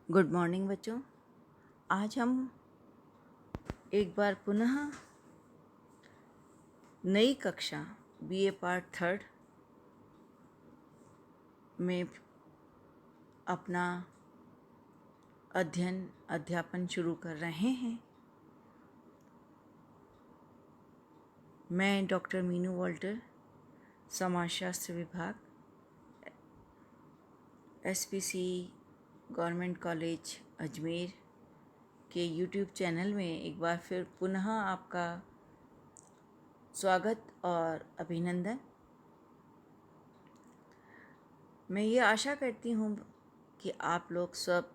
Good morning बच्चों। आज हम एक बार पुनः नई कक्षा बीए पार्ट थर्ड में अपना अध्यापन शुरू कर रहे हैं। मैं डॉक्टर मीनू वॉल्टर, समाजशास्त्र विभाग, एसपीसी गवर्नमेंट कॉलेज अजमेर के यूट्यूब चैनल में एक बार फिर पुनः आपका स्वागत और अभिनंदन। मैं ये आशा करती हूँ कि आप लोग सब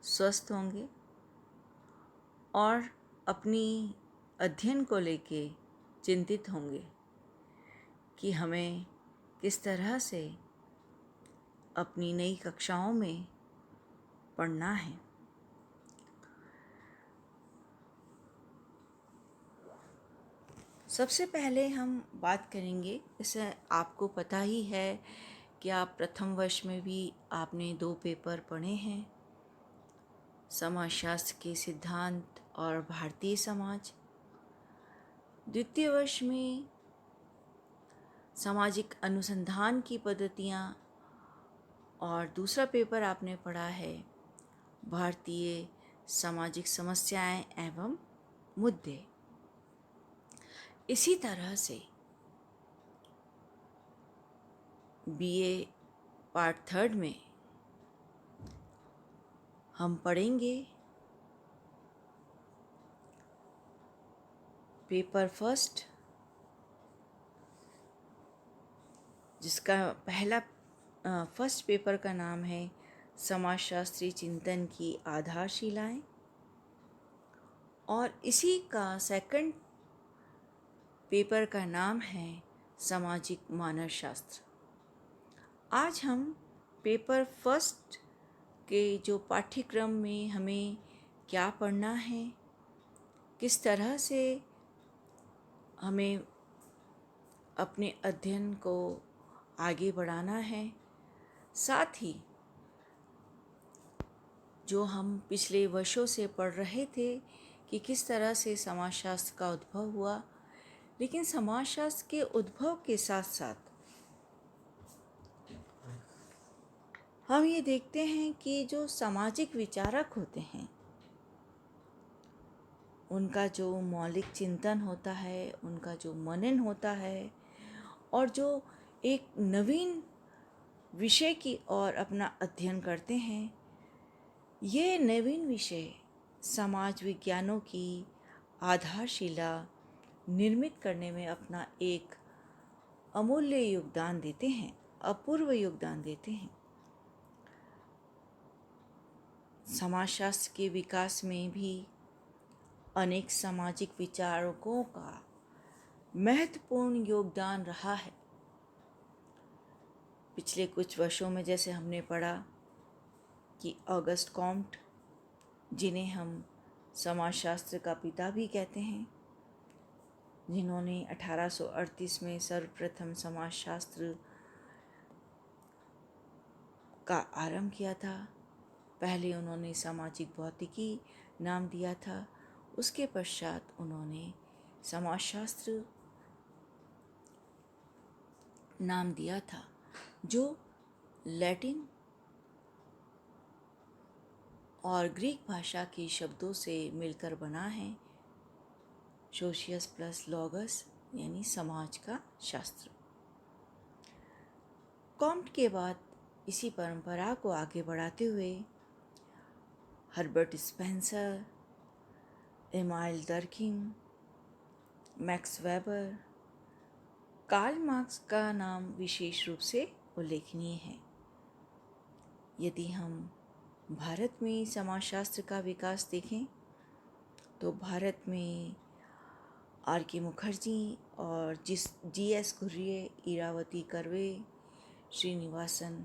स्वस्थ होंगे और अपनी अध्ययन को लेके चिंतित होंगे कि हमें किस तरह से अपनी नई कक्षाओं में पढ़ना है। सबसे पहले हम बात करेंगे, जैसे आपको पता ही है कि आप प्रथम वर्ष में भी आपने 2 पेपर पढ़े हैं, समाजशास्त्र के सिद्धांत और भारतीय समाज। द्वितीय वर्ष में सामाजिक अनुसंधान की पद्धतियाँ और दूसरा पेपर आपने पढ़ा है भारतीय सामाजिक समस्याएं एवं मुद्दे। इसी तरह से बीए पार्ट थर्ड में हम पढ़ेंगे पेपर फर्स्ट, जिसका फर्स्ट पेपर का नाम है समाजशास्त्री चिंतन की आधारशिलाएं, और इसी का सेकंड पेपर का नाम है सामाजिक मानवशास्त्र। आज हम पेपर फर्स्ट के जो पाठ्यक्रम में हमें क्या पढ़ना है, किस तरह से हमें अपने अध्ययन को आगे बढ़ाना है, साथ ही जो हम पिछले वर्षों से पढ़ रहे थे कि किस तरह से समाजशास्त्र का उद्भव हुआ, लेकिन समाजशास्त्र के उद्भव के साथ साथ हम ये देखते हैं कि जो सामाजिक विचारक होते हैं उनका जो मौलिक चिंतन होता है, उनका जो मनन होता है, और जो एक नवीन विषय की ओर अपना अध्ययन करते हैं, ये नवीन विषय समाज विज्ञानों की आधारशिला निर्मित करने में अपना एक अमूल्य योगदान देते हैं, अपूर्व योगदान देते हैं। समाजशास्त्र के विकास में भी अनेक सामाजिक विचारकों का महत्वपूर्ण योगदान रहा है। पिछले कुछ वर्षों में जैसे हमने पढ़ा कि ऑगस्ट कॉम्ट, जिन्हें हम समाजशास्त्र का पिता भी कहते हैं, जिन्होंने 1838 में सर्वप्रथम समाजशास्त्र का आरंभ किया था। पहले उन्होंने सामाजिक भौतिकी नाम दिया था, उसके पश्चात उन्होंने समाजशास्त्र नाम दिया था, जो लैटिन और ग्रीक भाषा के शब्दों से मिलकर बना है, सोशियस प्लस लॉगस, यानी समाज का शास्त्र। कॉम्ट के बाद इसी परंपरा को आगे बढ़ाते हुए Herbert Spencer, Emile Durkheim, Max Weber, Karl Marx का नाम विशेष रूप से उल्लेखनीय है। यदि हम भारत में समाजशास्त्र का विकास देखें तो भारत में आर के मुखर्जी और जी.एस. घुर्ये, इरावती कर्वे, श्रीनिवासन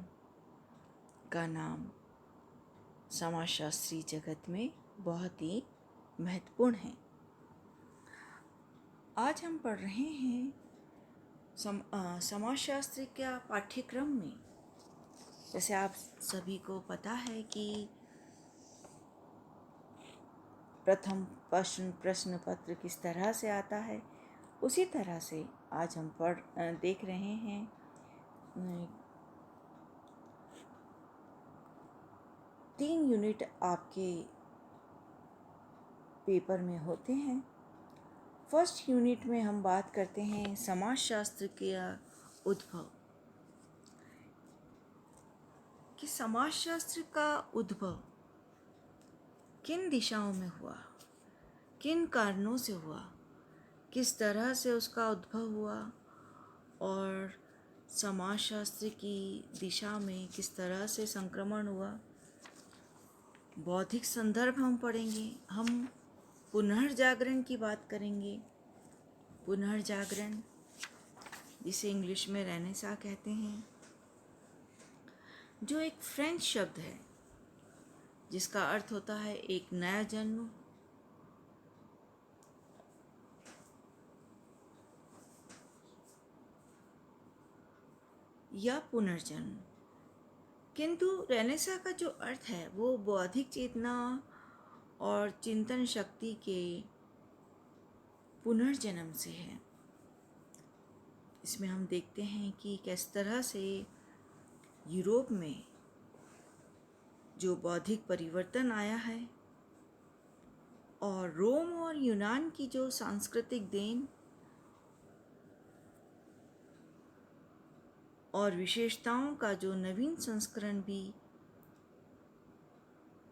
का नाम समाजशास्त्री जगत में बहुत ही महत्वपूर्ण है। आज हम पढ़ रहे हैं समाजशास्त्र का पाठ्यक्रम में, जैसे आप सभी को पता है कि प्रथम प्रश्न पत्र किस तरह से आता है, उसी तरह से आज हम देख रहे हैं 3 यूनिट आपके पेपर में होते हैं। फर्स्ट यूनिट में हम बात करते हैं समाजशास्त्र का उद्भव, कि समाजशास्त्र का उद्भव किन दिशाओं में हुआ, किन कारणों से हुआ, किस तरह से उसका उद्भव हुआ और समाजशास्त्र की दिशा में किस तरह से संक्रमण हुआ। बौद्धिक संदर्भ हम पढ़ेंगे, हम पुनर्जागरण की बात करेंगे। पुनर्जागरण, जिसे इंग्लिश में रेनेसां कहते हैं, जो एक फ्रेंच शब्द है जिसका अर्थ होता है एक नया जन्म या पुनर्जन्म। किंतु रेनेसां का जो अर्थ है वो बौद्धिक चेतना और चिंतन शक्ति के पुनर्जन्म से है। इसमें हम देखते हैं कि किस तरह से यूरोप में जो बौद्धिक परिवर्तन आया है और रोम और यूनान की जो सांस्कृतिक देन और विशेषताओं का जो नवीन संस्करण भी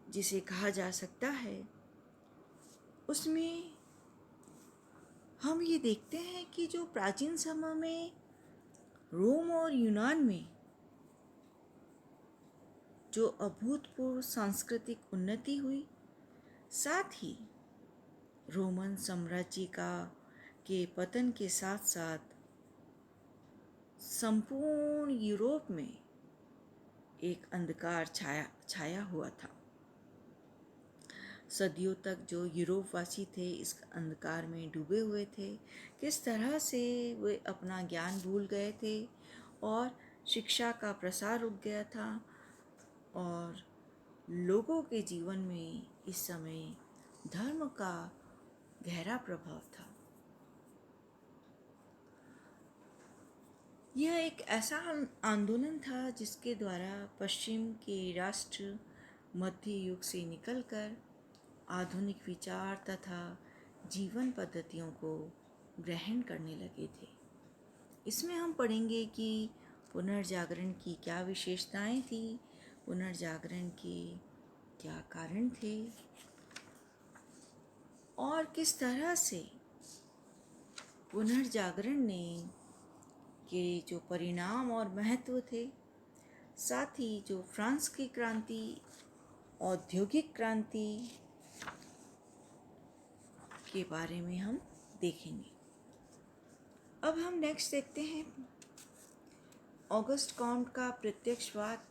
जिसे कहा जा सकता है, उसमें हम ये देखते हैं कि जो प्राचीन समय में रोम और यूनान में जो अभूतपूर्व सांस्कृतिक उन्नति हुई, साथ ही रोमन साम्राज्य के पतन के साथ साथ संपूर्ण यूरोप में एक अंधकार छाया हुआ था। सदियों तक जो यूरोपवासी थे इस अंधकार में डूबे हुए थे। किस तरह से वे अपना ज्ञान भूल गए थे और शिक्षा का प्रसार रुक गया था और लोगों के जीवन में इस समय धर्म का गहरा प्रभाव था। यह एक ऐसा आंदोलन था जिसके द्वारा पश्चिम के राष्ट्र मध्य युग से निकलकर आधुनिक विचार तथा जीवन पद्धतियों को ग्रहण करने लगे थे। इसमें हम पढ़ेंगे कि पुनर्जागरण की क्या विशेषताएं थी, पुनर्जागरण के क्या कारण थे और किस तरह से पुनर्जागरण ने के जो परिणाम और महत्व थे, साथ ही जो फ्रांस की क्रांति, औद्योगिक क्रांति के बारे में हम देखेंगे। अब हम नेक्स्ट देखते हैं ऑगस्ट कॉम्ट का प्रत्यक्षवाद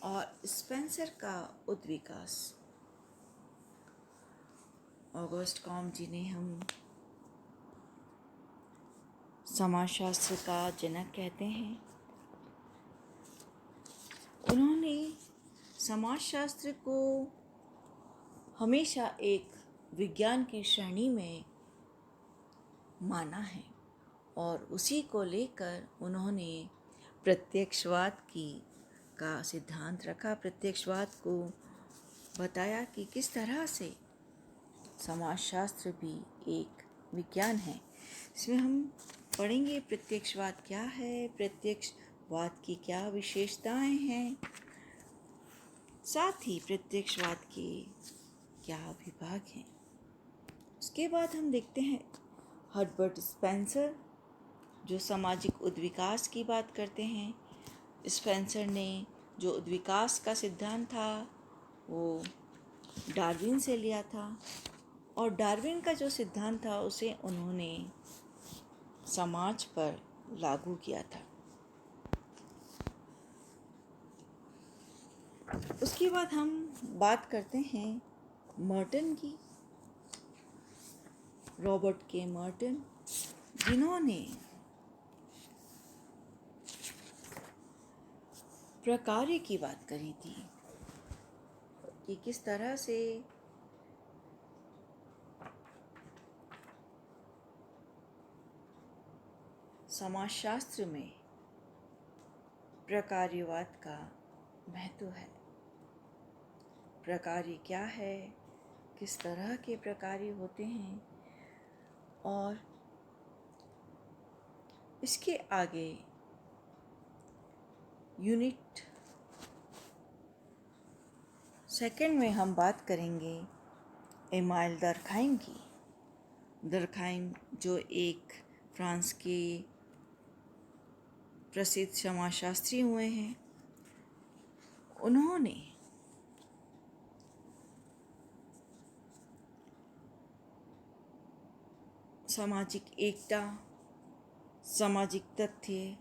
और स्पेंसर का उद्विकास। ऑगस्ट कॉम्ट जिन्हें हम समाजशास्त्र का जनक कहते हैं, उन्होंने समाजशास्त्र को हमेशा एक विज्ञान की श्रेणी में माना है और उसी को लेकर उन्होंने प्रत्यक्षवाद का सिद्धांत रखा। प्रत्यक्षवाद को बताया कि किस तरह से समाजशास्त्र भी एक विज्ञान है। इसमें हम पढ़ेंगे प्रत्यक्षवाद क्या है, प्रत्यक्षवाद की क्या विशेषताएं हैं, साथ ही प्रत्यक्षवाद के क्या विभाग हैं। उसके बाद हम देखते हैं हर्बर्ट स्पेंसर, जो सामाजिक उद्विकास की बात करते हैं। स्पेंसर ने जो उद्विकास का सिद्धांत था वो डार्विन से लिया था और डार्विन का जो सिद्धांत था उसे उन्होंने समाज पर लागू किया था। उसके बाद हम बात करते हैं मर्टन की, रॉबर्ट के मर्टन, जिन्होंने प्रकार्य की बात करी थी कि किस तरह से समाजशास्त्र में प्रकार्यवाद का महत्व है। प्रकार्य क्या है, किस तरह के प्रकार्य होते हैं, और इसके आगे यूनिट सेकंड में हम बात करेंगे एमाइल डर्कहाइम की। डर्कहाइम जो एक फ्रांस के प्रसिद्ध समाजशास्त्री हुए हैं, उन्होंने सामाजिक एकता, सामाजिक तथ्य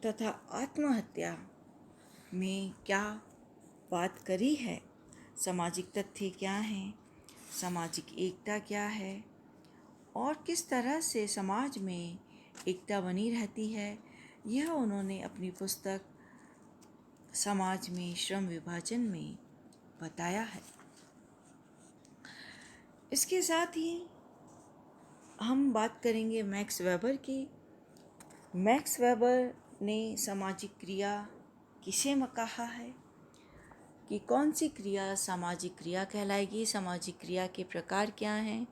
तथा आत्महत्या में क्या बात करी है। सामाजिक तथ्य क्या हैं, सामाजिक एकता क्या है, और किस तरह से समाज में एकता बनी रहती है, यह उन्होंने अपनी पुस्तक समाज में श्रम विभाजन में बताया है। इसके साथ ही हम बात करेंगे मैक्स वेबर की। मैक्स वेबर ने सामाजिक क्रिया किसे कहा है, कि कौन सी क्रिया सामाजिक क्रिया कहलाएगी, सामाजिक क्रिया के प्रकार क्या हैं,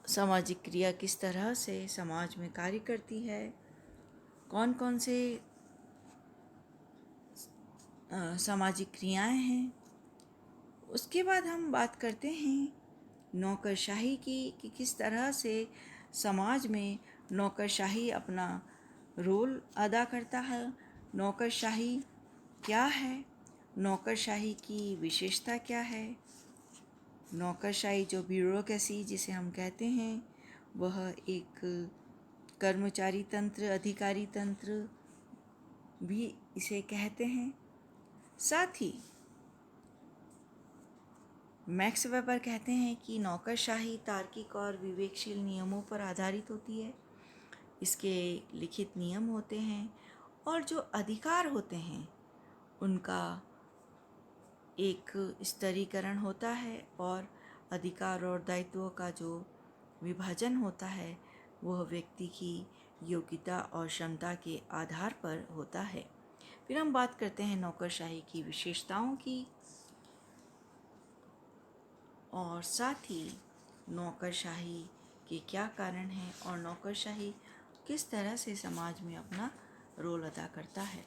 सामाजिक क्रिया किस तरह से समाज में कार्य करती है, कौन कौन से सामाजिक क्रियाएं हैं। उसके बाद हम बात करते हैं नौकरशाही की, कि किस तरह से समाज में नौकरशाही अपना रोल अदा करता है, नौकरशाही क्या है, नौकरशाही की विशेषता क्या है, नौकरशाही जो ब्यूरोक्रेसी जिसे हम कहते हैं, वह एक कर्मचारी तंत्र, अधिकारी तंत्र भी इसे कहते हैं। साथ ही मैक्स वेबर कहते हैं कि नौकरशाही तार्किक और विवेकशील नियमों पर आधारित होती है। इसके लिखित नियम होते हैं और जो अधिकार होते हैं उनका एक स्तरीकरण होता है, और अधिकार और दायित्वों का जो विभाजन होता है वह व्यक्ति की योग्यता और क्षमता के आधार पर होता है। फिर हम बात करते हैं नौकरशाही की विशेषताओं की, और साथ ही नौकरशाही के क्या कारण हैं और नौकरशाही किस तरह से समाज में अपना रोल अदा करता है।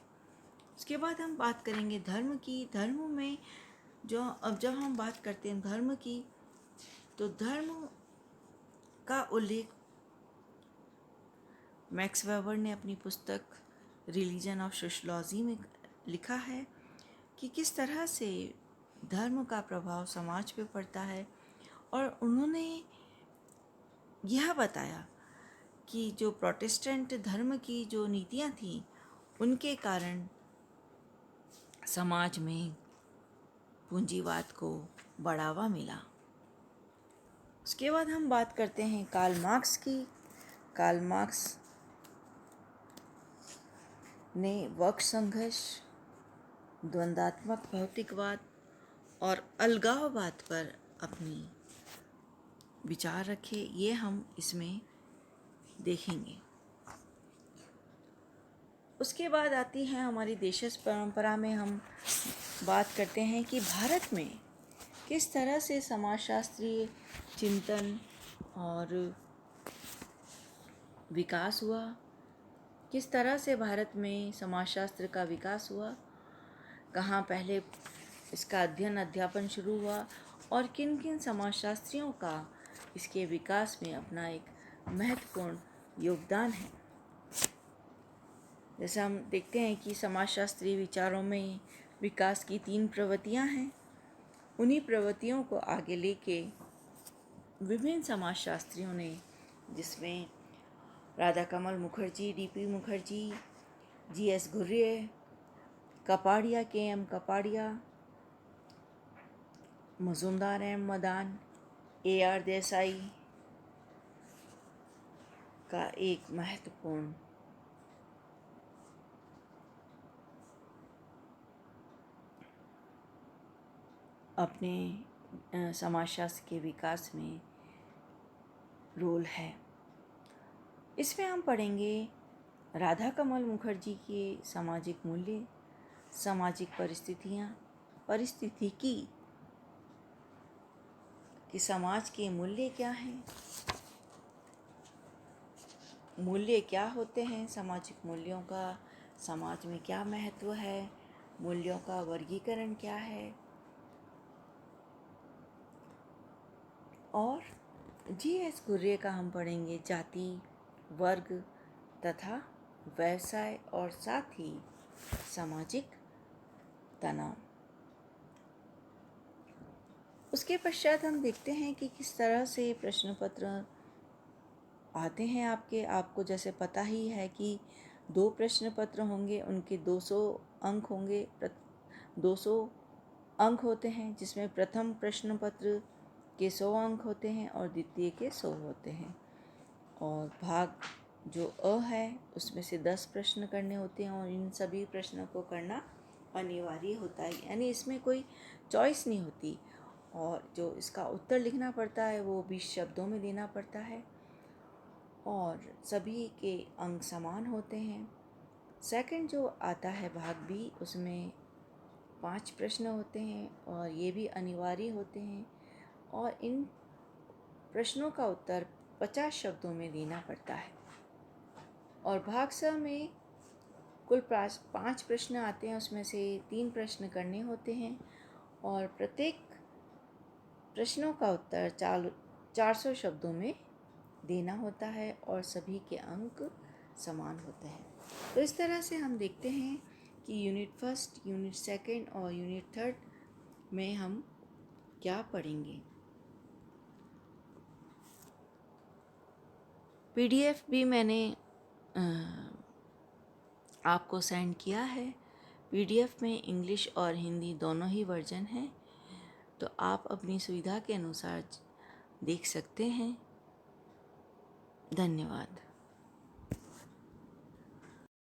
उसके बाद हम बात करेंगे धर्म की। धर्म में जब हम बात करते हैं धर्म की, तो धर्म का उल्लेख मैक्स वेबर ने अपनी पुस्तक रिलीजन ऑफ सोशियोलॉजी में लिखा है, कि किस तरह से धर्म का प्रभाव समाज पे पड़ता है, और उन्होंने यह बताया कि जो प्रोटेस्टेंट धर्म की जो नीतियाँ थीं उनके कारण समाज में पूंजीवाद को बढ़ावा मिला। उसके बाद हम बात करते हैं कार्ल मार्क्स की। कार्ल मार्क्स ने वर्ग संघर्ष, द्वंद्वात्मक भौतिकवाद और अलगाववाद पर अपनी विचार रखे, ये हम इसमें देखेंगे। उसके बाद आती है हमारी देशज परंपरा में हम बात करते हैं कि भारत में किस तरह से समाजशास्त्रीय चिंतन और विकास हुआ, किस तरह से भारत में समाजशास्त्र का विकास हुआ, कहाँ पहले इसका अध्ययन अध्यापन शुरू हुआ, और किन किन समाजशास्त्रियों का इसके विकास में अपना एक महत्वपूर्ण योगदान है। जैसे हम देखते हैं कि समाजशास्त्रीय विचारों में विकास की 3 प्रवृत्तियां हैं। उन्हीं प्रवृत्तियों को आगे लेके विभिन्न समाजशास्त्रियों ने, जिसमें Radhakamal Mukherjee, DP Mukherjee, GS Ghurye, Kapadia, KM Kapadia, Majumdar M Madan, AR Desai का एक महत्वपूर्ण अपने समाजशास्त्र के विकास में रोल है। इसमें हम पढ़ेंगे राधा कमल मुखर्जी के सामाजिक मूल्य, सामाजिक परिस्थितिकी कि समाज के मूल्य क्या हैं, मूल्य क्या होते हैं, सामाजिक मूल्यों का समाज में क्या महत्व है, मूल्यों का वर्गीकरण क्या है, और जी.एस. घुर्रे का हम पढ़ेंगे जाति, वर्ग तथा व्यवसाय और साथ ही सामाजिक तनाव। उसके पश्चात हम देखते हैं कि किस तरह से प्रश्न पत्र आते हैं आपको जैसे पता ही है कि 2 प्रश्न पत्र होंगे, उनके 200 अंक होंगे, 200 अंक होते हैं, जिसमें प्रथम प्रश्न पत्र के 100 अंक होते हैं और द्वितीय के 100 होते हैं। और भाग जो अ है उसमें से 10 प्रश्न करने होते हैं और इन सभी प्रश्नों को करना अनिवार्य होता है, यानी इसमें कोई चॉइस नहीं होती। और जो इसका उत्तर लिखना पड़ता है वो 20 शब्दों में देना पड़ता है और सभी के अंक समान होते हैं। सेकंड जो आता है भाग बी, उसमें 5 प्रश्न होते हैं और ये भी अनिवार्य होते हैं और इन प्रश्नों का उत्तर 50 शब्दों में देना पड़ता है। और भाग स में कुल 5 प्रश्न आते हैं, उसमें से 3 प्रश्न करने होते हैं और प्रत्येक प्रश्नों का उत्तर 400 शब्दों में देना होता है और सभी के अंक समान होते हैं। तो इस तरह से हम देखते हैं कि यूनिट फर्स्ट, यूनिट सेकंड और यूनिट थर्ड में हम क्या पढ़ेंगे। पीडीएफ भी मैंने आपको सेंड किया है। पीडीएफ में इंग्लिश और हिंदी दोनों ही वर्जन हैं, तो आप अपनी सुविधा के अनुसार देख सकते हैं। धन्यवाद।